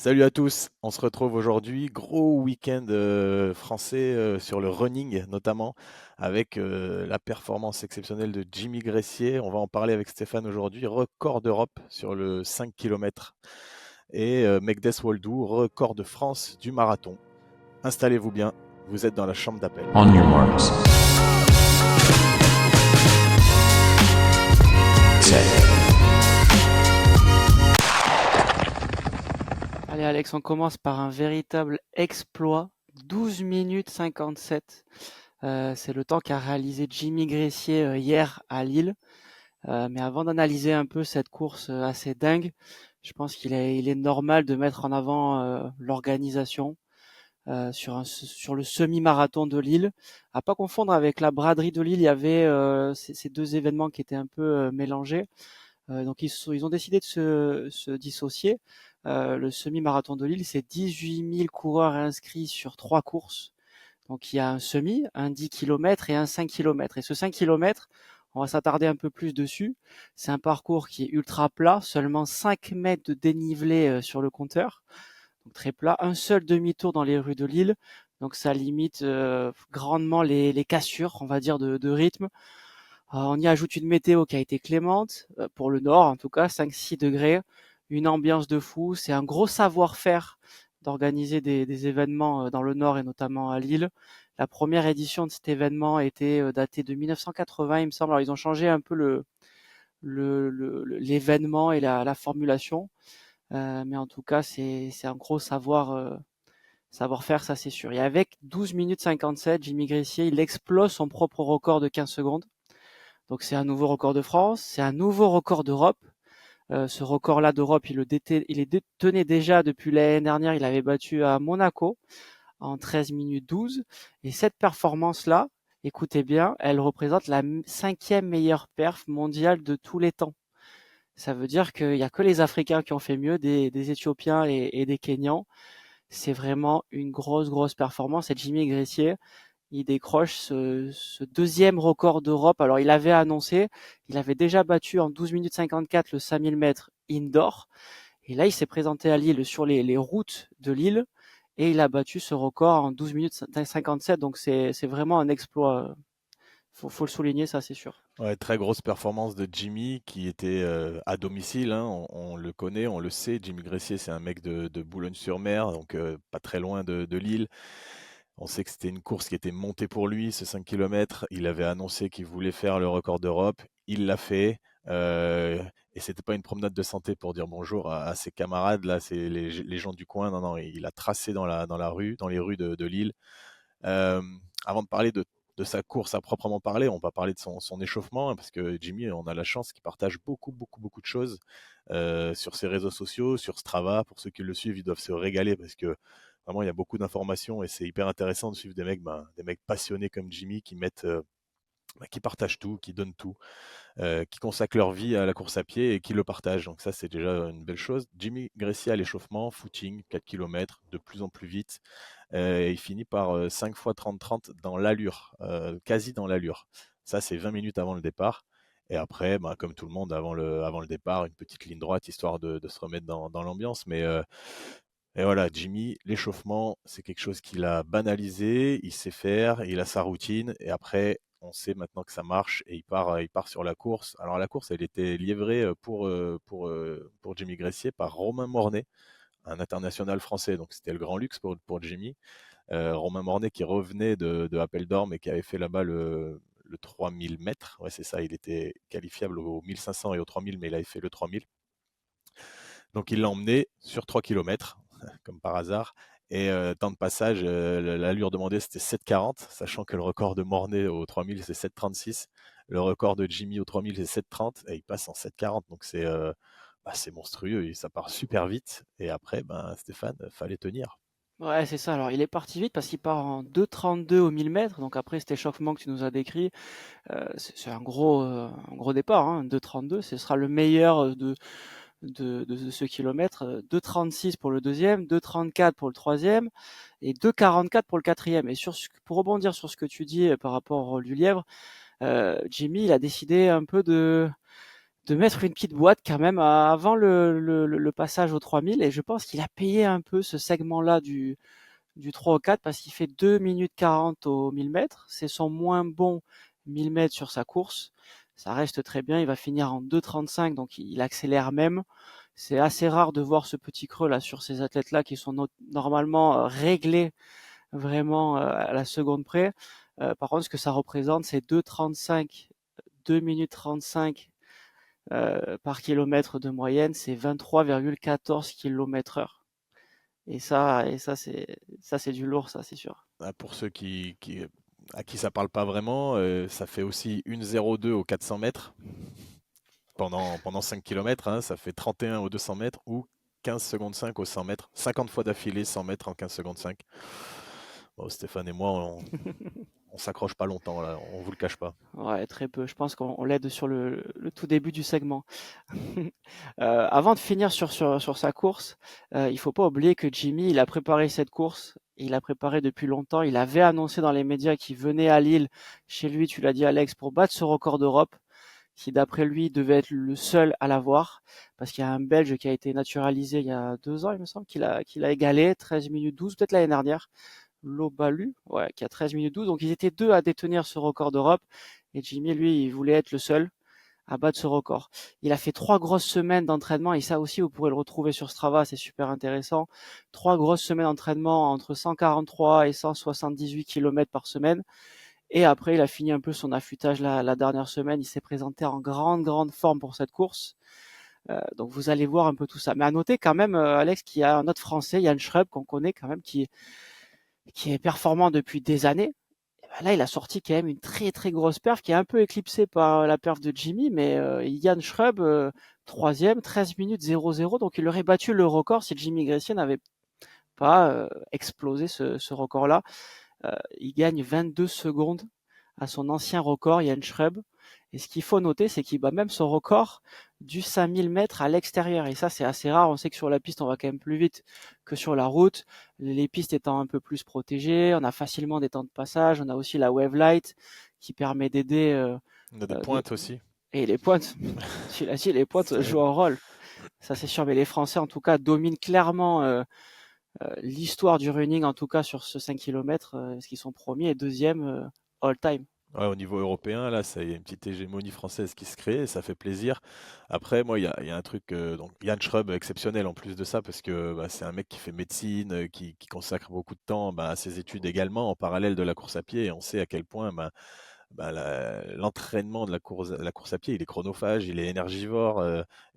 Salut à tous, on se retrouve aujourd'hui, gros week-end français sur le running notamment, avec la performance exceptionnelle de Jimmy Gressier. On va en parler avec Stéphane aujourd'hui, record d'Europe sur le 5 km et Megdes Woldou, record de France du marathon. Installez-vous bien, vous êtes dans la chambre d'appel. On your marks. Set. Allez Alex, on commence par un véritable exploit. 12 minutes 57. C'est le temps qu'a réalisé Jimmy Gressier hier à Lille. Mais avant d'analyser un peu cette course assez dingue, je pense qu'il est normal de mettre en avant l'organisation sur le semi-marathon de Lille. À pas confondre avec la braderie de Lille, il y avait ces deux événements qui étaient un peu mélangés. Donc ils ont décidé de se dissocier. Le semi-marathon de Lille, c'est 18 000 coureurs inscrits sur 3 courses. Donc il y a un semi, un 10 km et un 5 km. Et ce 5 km, on va s'attarder un peu plus dessus. C'est un parcours qui est ultra plat, seulement 5 mètres de dénivelé sur le compteur. Donc très plat, un seul demi-tour dans les rues de Lille. Donc ça limite grandement les cassures, on va dire, de rythme. On y ajoute une météo qui a été clémente, pour le nord en tout cas, 5-6 degrés, une ambiance de fou. C'est un gros savoir-faire d'organiser des événements dans le nord et notamment à Lille. La première édition de cet événement était datée de 1980, il me semble. Alors ils ont changé un peu l'événement et la formulation, mais en tout cas c'est un gros savoir-faire, ça c'est sûr. Et avec 12 minutes 57, Jimmy Gressier, il explose son propre record de 15 secondes. Donc c'est un nouveau record de France, c'est un nouveau record d'Europe. Ce record-là d'Europe, il les détenait déjà depuis l'année dernière. Il avait battu à Monaco en 13 minutes 12. Et cette performance-là, écoutez bien, elle représente la cinquième meilleure perf mondiale de tous les temps. Ça veut dire qu'il n'y a que les Africains qui ont fait mieux, des Éthiopiens et des Kenyans. C'est vraiment une grosse performance. Et Jimmy Gressier, il décroche ce deuxième record d'Europe. Alors, il avait déjà battu en 12 minutes 54 le 5000 mètres indoor. Et là, il s'est présenté à Lille sur les routes de Lille et il a battu ce record en 12 minutes 57. Donc, c'est vraiment un exploit. Faut le souligner, ça, c'est sûr. Ouais, très grosse performance de Jimmy qui était à domicile, hein, on le connaît, on le sait. Jimmy Gressier, c'est un mec de Boulogne-sur-Mer, donc pas très loin de Lille. On sait que c'était une course qui était montée pour lui, ce 5 km. Il avait annoncé qu'il voulait faire le record d'Europe. Il l'a fait. Et c'était pas une promenade de santé pour dire bonjour à ses camarades. Là, c'est les gens du coin. Non, non, il a tracé dans la rue, dans les rues de Lille. Euh, Avant de parler de sa course à proprement parler, on va parler de son échauffement, hein, parce que Jimmy, on a la chance qu'il partage beaucoup de choses sur ses réseaux sociaux, sur Strava. Pour ceux qui le suivent, ils doivent se régaler parce que vraiment, il y a beaucoup d'informations et c'est hyper intéressant de suivre des mecs passionnés comme Jimmy qui mettent, qui partagent tout, qui donnent tout, qui consacrent leur vie à la course à pied et qui le partagent. Donc ça, c'est déjà une belle chose. Jimmy Gressier à l'échauffement, footing, 4 km, de plus en plus vite. Et il finit par 5 fois 30-30 dans l'allure, quasi dans l'allure. Ça, c'est 20 minutes avant le départ. Et après, bah, comme tout le monde, avant le départ, une petite ligne droite, histoire de se remettre dans l'ambiance. Et voilà, Jimmy, l'échauffement, c'est quelque chose qu'il a banalisé, il sait faire, il a sa routine, et après, on sait maintenant que ça marche, et il part sur la course. Alors la course, elle était livrée pour Jimmy Gressier par Romain Mornay, un international français, donc c'était le grand luxe pour Jimmy. Romain Mornay qui revenait de Appel d'Orme et qui avait fait là-bas le 3000 mètres. Ouais, c'est ça, il était qualifiable au 1500 et au 3000, mais il avait fait le 3000. Donc il l'a emmené sur 3 km, comme par hasard. Et temps de passage, l'allure demandée c'était 7,40, sachant que le record de Mornay au 3000 c'est 7,36. Le record de Jimmy au 3000 c'est 7,30 et il passe en 7,40. Donc c'est monstrueux et ça part super vite. Et après, ben, Stéphane, fallait tenir. Ouais, c'est ça. Alors, il est parti vite parce qu'il part en 2,32 au 1000 mètres. Donc après cet échauffement que tu nous as décrit, c'est un gros départ, hein. 2,32, ce sera le meilleur de ce kilomètre. 2,36 pour le deuxième, 2,34 pour le troisième et 2,44 pour le quatrième. Et pour rebondir sur ce que tu dis par rapport au du lièvre, Jimmy, il a décidé un peu de mettre une petite boîte quand même avant le passage aux 3000, et je pense qu'il a payé un peu ce segment-là du 3 au 4 parce qu'il fait 2 minutes 40 au 1000 mètres. C'est son moins bon 1000 mètres sur sa course. Ça reste très bien. Il va finir en 2,35, donc il accélère même. C'est assez rare de voir ce petit creux là sur ces athlètes-là qui sont normalement réglés vraiment à la seconde près. Par contre, ce que ça représente, c'est 2,35, 2 minutes 35 par kilomètre de moyenne, c'est 23,14 km/h. Et ça, c'est du lourd, ça, c'est sûr. Ah, pour ceux à qui ça parle pas vraiment, ça fait aussi 1,02 au 400 mètres pendant 5 km, hein, ça fait 31 au 200 mètres ou 15 secondes 5 au 100 mètres. 50 fois d'affilée 100 mètres en 15 secondes 5. Bon, Stéphane et moi, on s'accroche pas longtemps là, on vous le cache pas. Ouais, très peu. Je pense qu'on l'aide sur le tout début du segment. Avant de finir sur sa course, il faut pas oublier que Jimmy, il a préparé cette course. Il a préparé depuis longtemps. Il avait annoncé dans les médias qu'il venait à Lille, chez lui, tu l'as dit Alex, pour battre ce record d'Europe, qui d'après lui devait être le seul à l'avoir, parce qu'il y a un Belge qui a été naturalisé il y a 2 ans, il me semble, qu'il a égalé, 13 minutes 12, peut-être l'année dernière. Lobalu, ouais, qui a 13 minutes 12. Donc ils étaient deux à détenir ce record d'Europe. Et Jimmy, lui, il voulait être le seul à battre ce record. Il a fait 3 grosses semaines d'entraînement, et ça aussi, vous pourrez le retrouver sur Strava, c'est super intéressant. 3 grosses semaines d'entraînement entre 143 et 178 km par semaine. Et après, il a fini un peu son affûtage la dernière semaine. Il s'est présenté en grande forme pour cette course. Donc vous allez voir un peu tout ça. Mais à noter quand même, Alex, qu'il y a un autre Français, Yann Schreb, qu'on connaît quand même, qui est performant depuis des années. Et ben là, il a sorti quand même une très grosse perf qui est un peu éclipsée par la perf de Jimmy, mais Yann Schreb, troisième, 13 minutes 00, donc il aurait battu le record si Jimmy Gressier n'avait pas explosé ce record-là. Il gagne 22 secondes à son ancien record, Yann Schreb. Et ce qu'il faut noter, c'est qu'il bat même son record du 5000 mètres à l'extérieur. Et ça, c'est assez rare. On sait que sur la piste, on va quand même plus vite que sur la route. Les pistes étant un peu plus protégées, on a facilement des temps de passage. On a aussi la wave light qui permet d'aider. On a des De... pointes aussi. Et les pointes, tu l'as dit, les pointes Ça jouent aide. un rôle. Ça, c'est sûr. Mais les Français, en tout cas, dominent clairement l'histoire du running, en tout cas sur ce 5 km, parce qu'ils sont premiers et deuxième all-time. Ouais, au niveau européen, là, ça y a une petite hégémonie française qui se crée et ça fait plaisir. Après, moi, il y a un truc, donc Yann Schrub exceptionnel en plus de ça, parce que bah, c'est un mec qui fait médecine, qui consacre beaucoup de temps bah, à ses études également, en parallèle de la course à pied, et on sait à quel point bah, l'entraînement de la course à pied, il est chronophage, il est énergivore,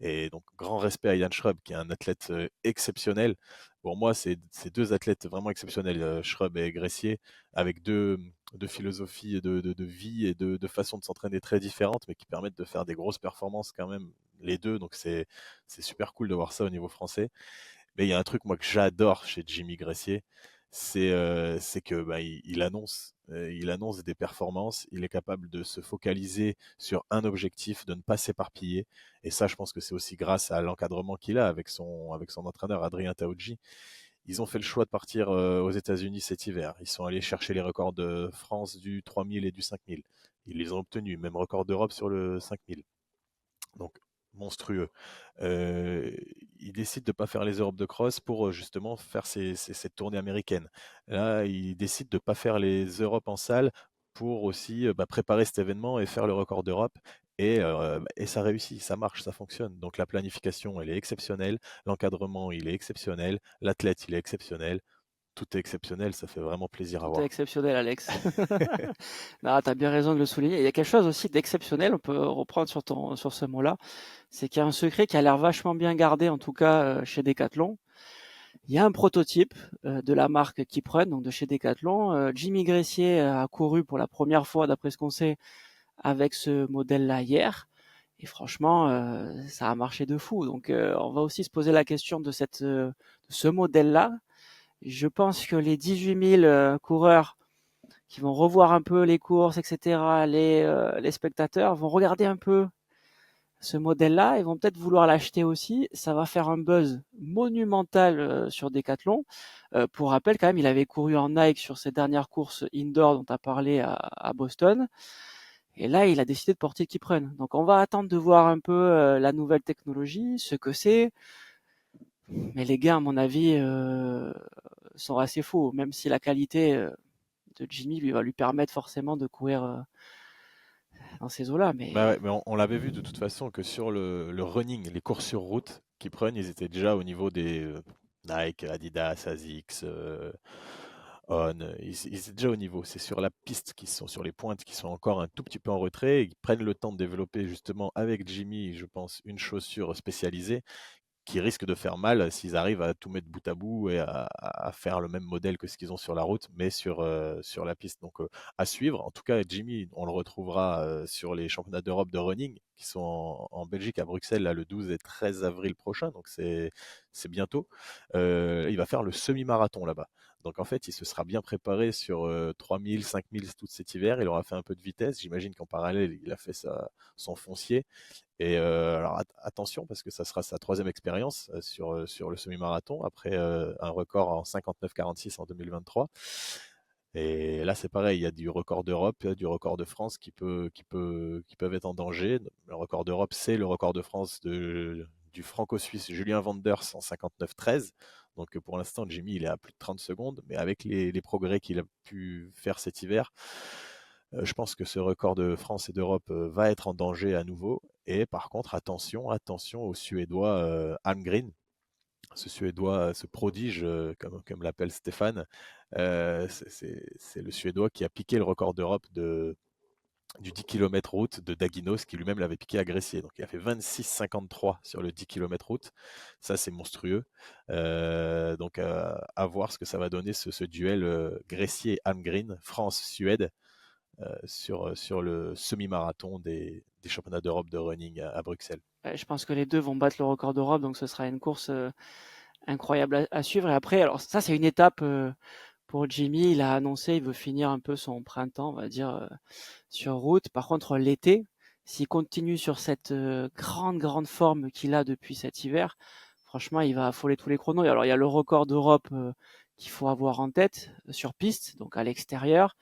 et donc grand respect à Yann Schrub, qui est un athlète exceptionnel. Pour moi, c'est deux athlètes vraiment exceptionnels, Schrub et Gressier, avec deux philosophies de vie et de façons de s'entraîner très différentes, mais qui permettent de faire des grosses performances quand même, les deux. Donc c'est super cool de voir ça au niveau français. Mais il y a un truc moi que j'adore chez Jimmy Gressier, c'est que bah, il annonce des performances, il est capable de se focaliser sur un objectif, de ne pas s'éparpiller. Et ça, je pense que c'est aussi grâce à l'encadrement qu'il a avec son entraîneur Adrien Taoudji. Ils ont fait le choix de partir aux États-Unis cet hiver. Ils sont allés chercher les records de France du 3000 et du 5000. Ils les ont obtenus, même record d'Europe sur le 5000. Donc monstrueux. Euh, il décide de ne pas faire les Europes de cross pour justement faire cette tournée américaine. Là, il décide de ne pas faire les Europes en salle pour aussi bah, préparer cet événement et faire le record d'Europe. Et ça réussit, ça marche, ça fonctionne. Donc la planification, elle est exceptionnelle. L'encadrement, il est exceptionnel. L'athlète, il est exceptionnel. Tout est exceptionnel, ça fait vraiment plaisir à Tout est voir. exceptionnel, Alex. Non, t'as bien raison de le souligner. Il y a quelque chose aussi d'exceptionnel, on peut reprendre sur ce mot-là, c'est qu'il y a un secret qui a l'air vachement bien gardé, en tout cas chez Decathlon. Il y a un prototype de la marque Kiprun, donc de chez Decathlon. Jimmy Gressier a couru pour la première fois, d'après ce qu'on sait, avec ce modèle-là hier. Et franchement, ça a marché de fou. Donc, on va aussi se poser la question de ce modèle-là. Je pense que les 18 000 coureurs qui vont revoir un peu les courses, etc., les spectateurs vont regarder un peu ce modèle-là et vont peut-être vouloir l'acheter aussi. Ça va faire un buzz monumental sur Decathlon. Pour rappel, quand même, il avait couru en Nike sur ses dernières courses indoor dont tu as parlé à Boston. Et là, il a décidé de porter Kiprun. Donc on va attendre de voir un peu la nouvelle technologie, ce que c'est. Mais les gains, à mon avis, sont assez faux, même si la qualité de Jimmy lui va lui permettre forcément de courir dans ces eaux-là. Bah ouais, Mais mais on l'avait vu de toute façon que sur le running, les courses sur route qui prennent, ils étaient déjà au niveau des Nike, Adidas, Asics, On, ils étaient déjà au niveau. C'est sur la piste qui sont sur les pointes qui sont encore un tout petit peu en retrait. Ils prennent le temps de développer justement avec Jimmy, je pense, une chaussure spécialisée qui risque de faire mal s'ils arrivent à tout mettre bout à bout et à faire le même modèle que ce qu'ils ont sur la route, mais sur la piste. Donc à suivre. En tout cas, Jimmy, on le retrouvera sur les championnats d'Europe de running qui sont en Belgique, à Bruxelles, là, le 12 et 13 avril prochain. Donc c'est bientôt. Il va faire le semi-marathon là-bas. Donc en fait, il se sera bien préparé sur 3000, 5000 tout cet hiver. Il aura fait un peu de vitesse. J'imagine qu'en parallèle, il a fait son foncier. Et alors attention parce que ça sera sa troisième expérience sur le semi-marathon après un record en 59,46 en 2023. Et là c'est pareil, il y a du record d'Europe, du record de France qui peuvent être en danger. Le record d'Europe, c'est le record de France du franco-suisse Julien Vanders en 59,13. Donc pour l'instant, Jimmy, il est à plus de 30 secondes, mais avec les progrès qu'il a pu faire cet hiver, je pense que ce record de France et d'Europe va être en danger à nouveau. Et par contre, attention au Suédois Almgren, ce Suédois, ce prodige, comme l'appelle Stéphane. C'est le Suédois qui a piqué le record d'Europe du 10 km route de Daginos, qui lui-même l'avait piqué à Gressier. Donc il a fait 26,53 sur le 10 km route. Ça, c'est monstrueux. Donc à voir ce que ça va donner, ce duel Gressier-Almgren, France-Suède sur le semi-marathon des championnats d'Europe de running à Bruxelles. je pense que les deux vont battre le record d'Europe, donc ce sera une course incroyable à suivre. Et après, alors ça, c'est une étape pour Jimmy. Il a annoncé, il veut finir un peu son printemps, on va dire, sur route. Par contre, l'été, s'il continue sur cette grande forme qu'il a depuis cet hiver, franchement, il va affoler tous les chronos. Et alors, il y a le record d'Europe qu'il faut avoir en tête sur piste, donc à l'extérieur,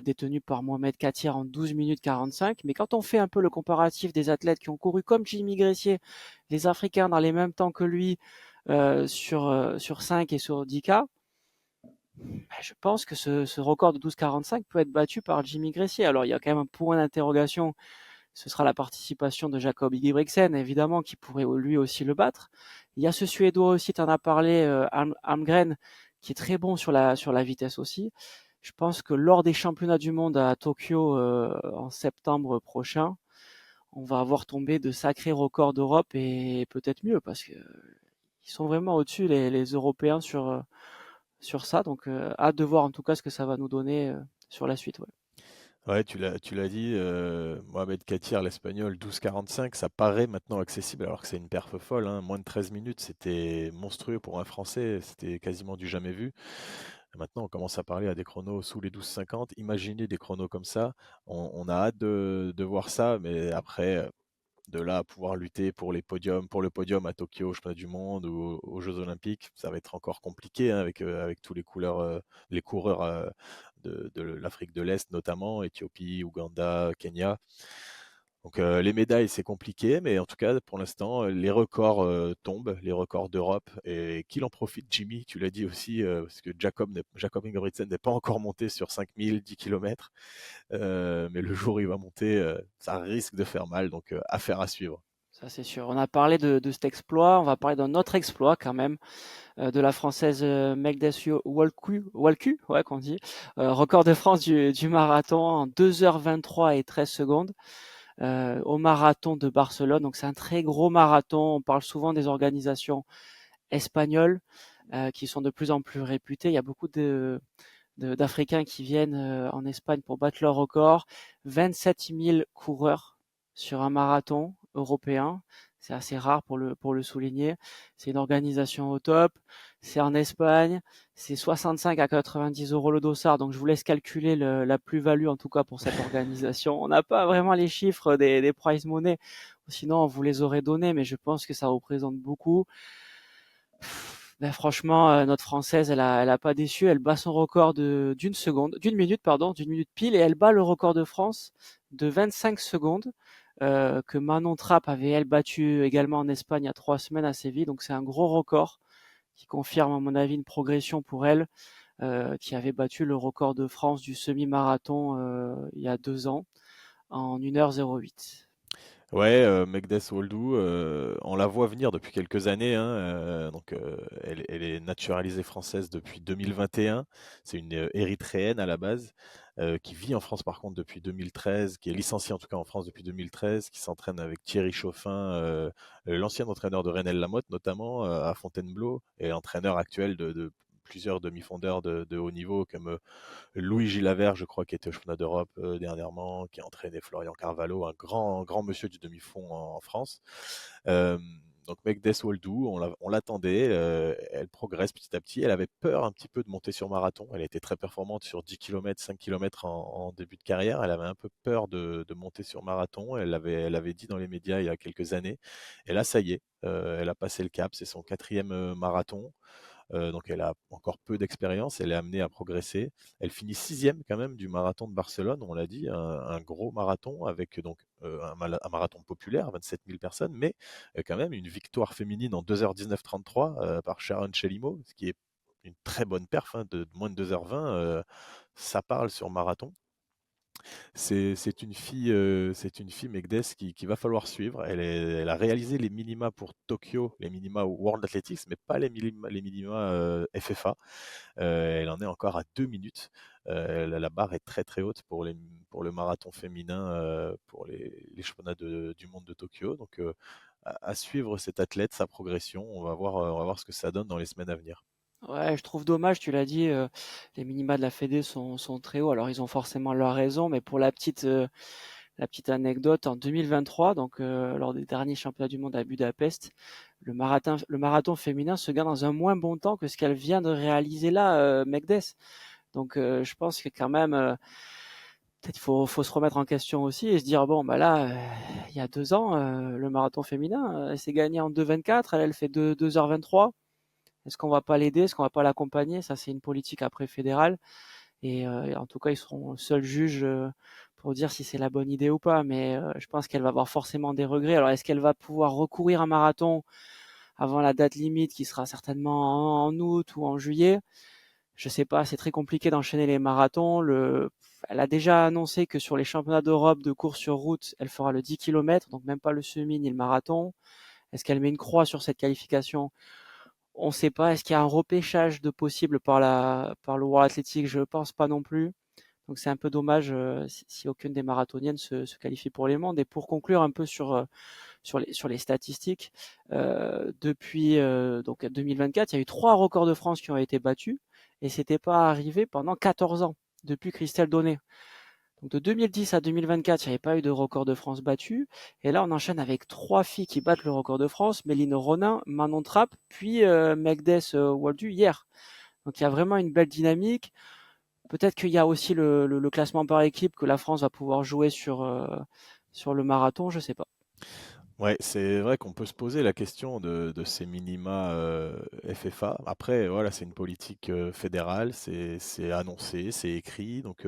détenu par Mohamed Katir en 12 minutes 45. Mais quand on fait un peu le comparatif des athlètes qui ont couru comme Jimmy Gressier, les Africains dans les mêmes temps que lui, sur 5 et sur 10K, je pense que ce record de 12,45 peut être battu par Jimmy Gressier. Alors il y a quand même un point d'interrogation, ce sera la participation de Jacob Ingebrigtsen, évidemment, qui pourrait lui aussi le battre. Il y a ce Suédois aussi, tu en as parlé, Almgren, qui est très bon sur la vitesse aussi. Je pense que lors des championnats du monde à Tokyo en septembre prochain, on va avoir tombé de sacrés records d'Europe et peut-être mieux parce que ils sont vraiment au-dessus les Européens sur ça. Donc hâte de voir en tout cas ce que ça va nous donner sur la suite. Ouais. Ouais, tu l'as dit, Mohamed Katir, l'Espagnol, 12,45, ça paraît maintenant accessible alors que c'est une perf folle, hein. Moins de 13 minutes, c'était monstrueux pour un Français, c'était quasiment du jamais vu. Maintenant, on commence à parler à des chronos sous les 12,50. Imaginez des chronos comme ça. On a hâte de voir ça, mais après, de là à pouvoir lutter pour les podiums, pour le podium à Tokyo, au championnat du monde ou aux Jeux Olympiques, ça va être encore compliqué hein, avec tous les coureurs de l'Afrique de l'Est notamment, Éthiopie, Ouganda, Kenya. Donc les médailles, c'est compliqué, mais en tout cas, pour l'instant, les records tombent, les records d'Europe, et qu'il en profite, Jimmy, tu l'as dit aussi, parce que Jacob Ingebrigtsen n'est pas encore monté sur 5000, 10 km, mais le jour où il va monter, ça risque de faire mal, donc affaire à suivre. Ça c'est sûr. On a parlé de cet exploit, on va parler d'un autre exploit quand même, de la française Megdes Walku, ouais qu'on dit, record de France du marathon en 2h23 et 13 secondes. Au marathon de Barcelone. Donc c'est un très gros marathon. On parle souvent des organisations espagnoles qui sont de plus en plus réputées. Il y a beaucoup d'Africains qui viennent en Espagne pour battre leur record. 27 000 coureurs sur un marathon européen. C'est assez rare pour le souligner. C'est une organisation au top. C'est en Espagne. C'est 65 à 90 euros le dossard. Donc je vous laisse calculer la plus-value en tout cas pour cette organisation. On n'a pas vraiment les chiffres des prize money. Sinon on vous les aurait donnés, mais je pense que ça représente beaucoup. Ben franchement, notre française, elle a pas déçu. Elle bat son record d'une minute, pardon, d'une minute pile, et elle bat le record de France de 25 secondes que Manon Trapp avait, elle, battu également en Espagne il y a 3 semaines à Séville. Donc c'est un gros record qui confirme, à mon avis, une progression pour elle, qui avait battu le record de France du semi-marathon il y a 2 ans en 1h08. Ouais, Megdes Woldou, on la voit venir depuis quelques années, hein, elle est naturalisée française depuis 2021. C'est une Érythréenne à la base, qui vit en France par contre depuis 2013, qui est licenciée en tout cas en France depuis 2013, qui s'entraîne avec Thierry Chauffin, l'ancien entraîneur de René Lamotte notamment, à Fontainebleau, et entraîneur actuel de plusieurs demi-fondeurs de haut niveau comme Louis Gilavert, je crois, qui était au championnat d'Europe dernièrement, qui a entraîné Florian Carvalho, un grand monsieur du demi-fond en France. Euh, donc Megdes Woldou, on l'attendait, elle progresse petit à petit. Elle avait peur un petit peu de monter sur marathon. Elle était très performante sur 10 km, 5 km en début de carrière. Elle avait un peu peur de monter sur marathon. Elle avait dit dans les médias il y a quelques années. Et là, ça y est, elle a passé le cap. C'est son quatrième marathon. Donc elle a encore peu d'expérience, elle est amenée à progresser. Elle finit sixième quand même du marathon de Barcelone, on l'a dit, un gros marathon avec donc un marathon populaire, 27 000 personnes, mais quand même une victoire féminine en 2h19-33 par Sharon Chelimo, ce qui est une très bonne perf, hein, de moins de 2h20. Ça parle sur marathon. C'est une fille Megdes qui va falloir suivre. Elle a réalisé les minima pour Tokyo, les minima World Athletics, mais pas les minima FFA. Elle en est encore à 2 minutes. La barre est très très haute pour le marathon féminin, pour les championnats du monde de Tokyo. Donc à suivre cette athlète, sa progression. On va voir ce que ça donne dans les semaines à venir. Ouais, je trouve dommage, tu l'as dit, les minima de la Fédé sont très hauts. Alors ils ont forcément leur raison, mais pour la petite anecdote, en 2023, donc lors des derniers championnats du monde à Budapest, le marathon féminin se gagne dans un moins bon temps que ce qu'elle vient de réaliser là, Megdes. Donc je pense que quand même, peut-être faut se remettre en question aussi et se dire bon bah là, il y a 2 ans, le marathon féminin, elle s'est gagnée en 2h24, elle fait 2h23. Est-ce qu'on va pas l'aider? Est-ce qu'on va pas l'accompagner? Ça, c'est une politique après fédérale. Et en tout cas, ils seront seuls juges pour dire si c'est la bonne idée ou pas. Mais je pense qu'elle va avoir forcément des regrets. Alors, est-ce qu'elle va pouvoir recourir un marathon avant la date limite, qui sera certainement en août ou en juillet? Je sais pas. C'est très compliqué d'enchaîner les marathons. Elle a déjà annoncé que sur les championnats d'Europe de course sur route, elle fera le 10 km, donc même pas le semi ni le marathon. Est-ce qu'elle met une croix sur cette qualification? On ne sait pas. Est-ce qu'il y a un repêchage de possible par le World Athletics? Je pense pas non plus. Donc c'est un peu dommage si aucune des marathoniennes se qualifie pour les mondes. Et pour conclure un peu sur les statistiques, depuis donc 2024, il y a eu 3 records de France qui ont été battus et c'était pas arrivé pendant 14 ans, depuis Christelle Donné. Donc de 2010 à 2024, il n'y avait pas eu de record de France battu. Et là, on enchaîne avec 3 filles qui battent le record de France: Méline Ronin, Manon Trapp, puis Megdes Waldu hier. Donc il y a vraiment une belle dynamique. Peut-être qu'il y a aussi le classement par équipe que la France va pouvoir jouer sur le marathon, je sais pas. Ouais, c'est vrai qu'on peut se poser la question de ces minima FFA. Après, voilà, c'est une politique fédérale, c'est annoncé, c'est écrit, donc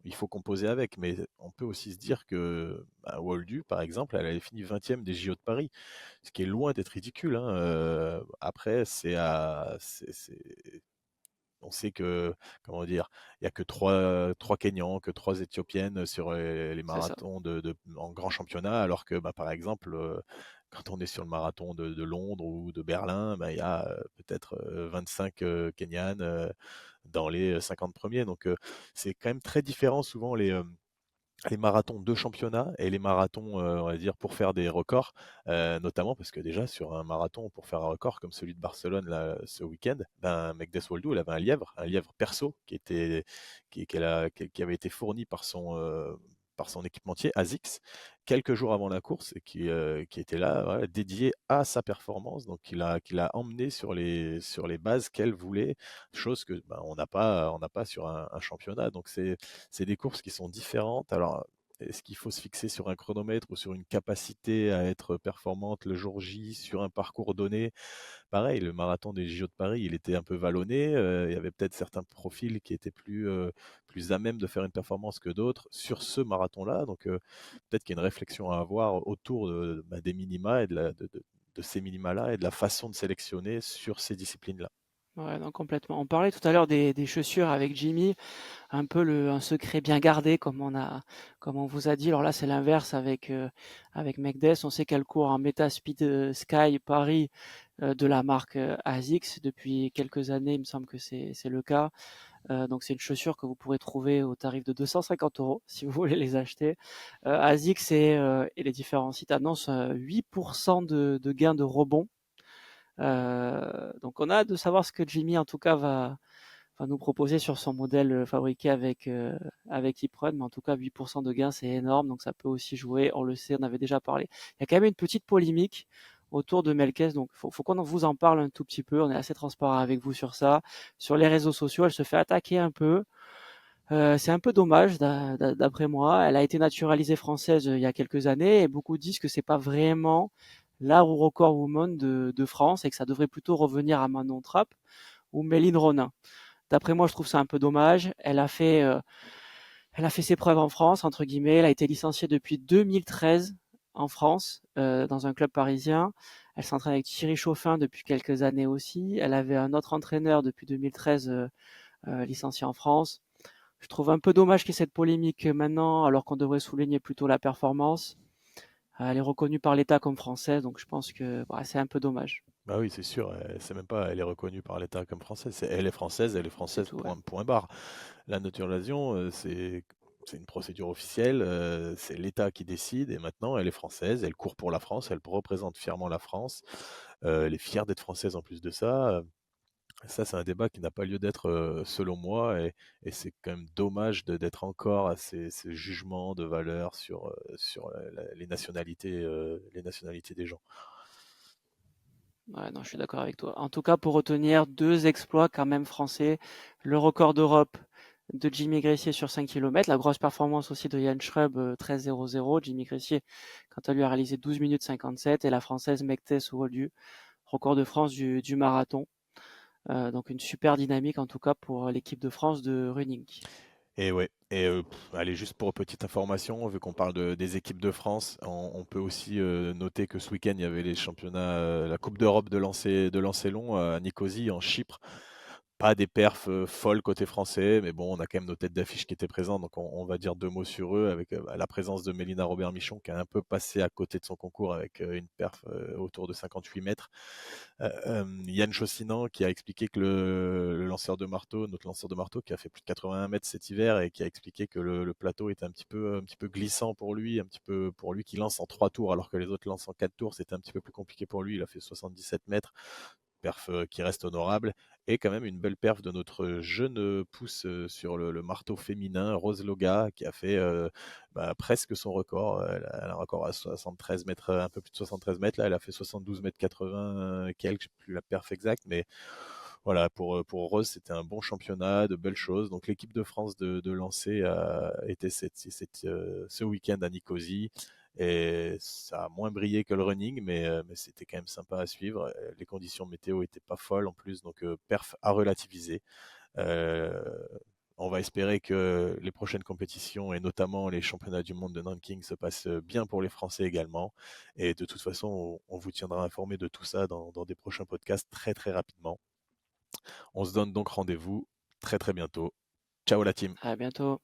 il faut composer avec. Mais on peut aussi se dire que bah, Waldu, par exemple, elle avait fini 20e des JO de Paris, ce qui est loin d'être ridicule, hein. Après, on sait que, comment dire, il y a que trois Kenyans, que trois Éthiopiennes sur les C'est ça. marathons en grand championnat, alors que, bah, par exemple, quand on est sur le marathon de Londres ou de Berlin, bah, il y a peut-être 25 Kenyanes dans les 50 premiers. Donc, c'est quand même très différent souvent les marathons de championnat et les marathons, on va dire, pour faire des records, notamment parce que déjà sur un marathon pour faire un record comme celui de Barcelone là, ce week-end, ben, Megdes Woldou, elle avait un lièvre perso qui avait été fourni par son équipementier ASICS quelques jours avant la course et qui était là, voilà, dédié à sa performance, donc qui l'a emmené sur les bases qu'elle voulait, chose que ben, on n'a pas sur un championnat. Donc c'est des courses qui sont différentes. Alors, Est-ce qu'il faut se fixer sur un chronomètre ou sur une capacité à être performante le jour J sur un parcours donné? Pareil, le marathon des JO de Paris, il était un peu vallonné. Il y avait peut-être certains profils qui étaient plus à même de faire une performance que d'autres sur ce marathon-là. Donc, peut-être qu'il y a une réflexion à avoir autour des minima et de ces minima-là et de la façon de sélectionner sur ces disciplines-là. Ouais, non, complètement. On parlait tout à l'heure des chaussures avec Jimmy, un peu un secret bien gardé, comme on vous a dit. Alors là, c'est l'inverse avec Megdes. On sait qu'elle court en Meta Speed Sky Paris de la marque ASICS depuis quelques années. Il me semble que c'est le cas. Donc c'est une chaussure que vous pourrez trouver au tarif de 250 euros si vous voulez les acheter. ASICS et les différents sites annoncent 8% de gain de rebond. Donc on a hâte de savoir ce que Jimmy en tout cas va nous proposer sur son modèle fabriqué avec Iprun, mais en tout cas 8% de gain c'est énorme, donc ça peut aussi jouer, on le sait, on avait déjà parlé. Il y a quand même une petite polémique autour de Melkes, donc faut qu'on vous en parle un tout petit peu, on est assez transparent avec vous sur ça. Sur les réseaux sociaux, elle se fait attaquer un peu. C'est un peu dommage d'après moi. Elle a été naturalisée française il y a quelques années et beaucoup disent que c'est pas vraiment la roue record woman de France et que ça devrait plutôt revenir à Manon Trapp ou Méline Ronin. D'après moi, je trouve ça un peu dommage. Elle a fait ses preuves en France, entre guillemets. Elle a été licenciée depuis 2013 en France, dans un club parisien. Elle s'entraîne avec Thierry Chauffin depuis quelques années aussi. Elle avait un autre entraîneur depuis 2013, licencié en France. Je trouve un peu dommage qu'il y ait cette polémique maintenant, alors qu'on devrait souligner plutôt la performance. Elle est reconnue par l'État comme française, donc je pense que c'est un peu dommage. Bah oui, c'est sûr. C'est même pas, elle est reconnue par l'État comme française. Elle est C'est française, tout, ouais. point barre. La naturalisation, c'est une procédure officielle. C'est l'État qui décide. Et maintenant, elle est française. Elle court pour la France. Elle représente fièrement la France. Elle est fière d'être française en plus de ça. Ça, c'est un débat qui n'a pas lieu d'être, selon moi, et c'est quand même dommage d'être encore à ces jugements de valeur sur les nationalités des gens. Ouais, non, je suis d'accord avec toi. En tout cas, pour retenir deux exploits quand même français, le record d'Europe de Jimmy Gressier sur 5 km, la grosse performance aussi de Yann Schrub, 13,00. Jimmy Gressier, quant à lui, a réalisé 12 minutes 57 et la française Mektes Ouoldu, record de France du marathon. Donc une super dynamique en tout cas pour l'équipe de France de running. Et ouais, et allez, juste pour petite information, vu qu'on parle des équipes de France, on peut aussi noter que ce week-end, il y avait les championnats, la Coupe d'Europe de lancer long à Nicosie, en Chypre. Pas des perfs folles côté français, mais bon, on a quand même nos têtes d'affiche qui étaient présentes, donc on va dire deux mots sur eux, avec la présence de Mélina Robert-Michon, qui a un peu passé à côté de son concours avec une perf autour de 58 mètres. Yann Chaussinan qui a expliqué que le lanceur de marteau, notre lanceur de marteau, qui a fait plus de 81 mètres cet hiver et qui a expliqué que le plateau était un petit peu glissant pour lui, un petit peu pour lui qui lance en 3 tours alors que les autres lancent en 4 tours, c'était un petit peu plus compliqué pour lui. Il a fait 77 mètres, perf qui reste honorable, et quand même une belle perf de notre jeune pousse sur le marteau féminin, Rose Loga, qui a fait presque son record. Elle a un record à 73 mètres, un peu plus de 73 mètres. Là, elle a fait 72 mètres 80 quelques, je sais plus la perf exacte, mais voilà, pour Rose, c'était un bon championnat, de belles choses. Donc l'équipe de France de lancer a été ce week-end à Nicosie. Et ça a moins brillé que le running, mais c'était quand même sympa à suivre. Les conditions météo étaient pas folles en plus, donc perf à relativiser. Euh, on va espérer que les prochaines compétitions, et notamment les championnats du monde de Nanking, se passent bien pour les Français également. Et de toute façon, on vous tiendra informé de tout ça dans des prochains podcasts très très rapidement. On se donne donc rendez-vous très très bientôt. Ciao la team. À bientôt.